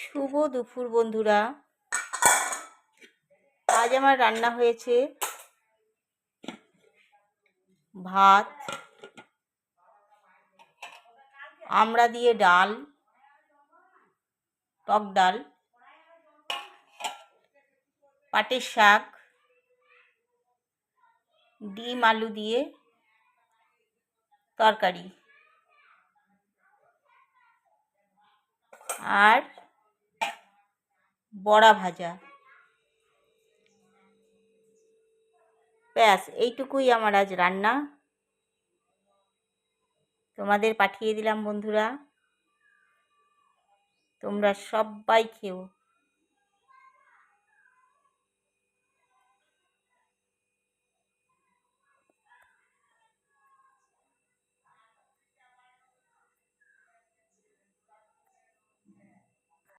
শুভ দুপুর বন্ধুরা। আজ আমার রান্না হয়েছে ভাত, আমড়া দিয়ে ডাল, টক ডাল, পাটের শাক, ডিম আলু দিয়ে তরকারি আর বড়া ভাজা। ব্যাস, এইটুকুই আমার আজ রান্না। তোমাদের পাঠিয়ে দিলাম বন্ধুরা, তোমরা সবাই খেও।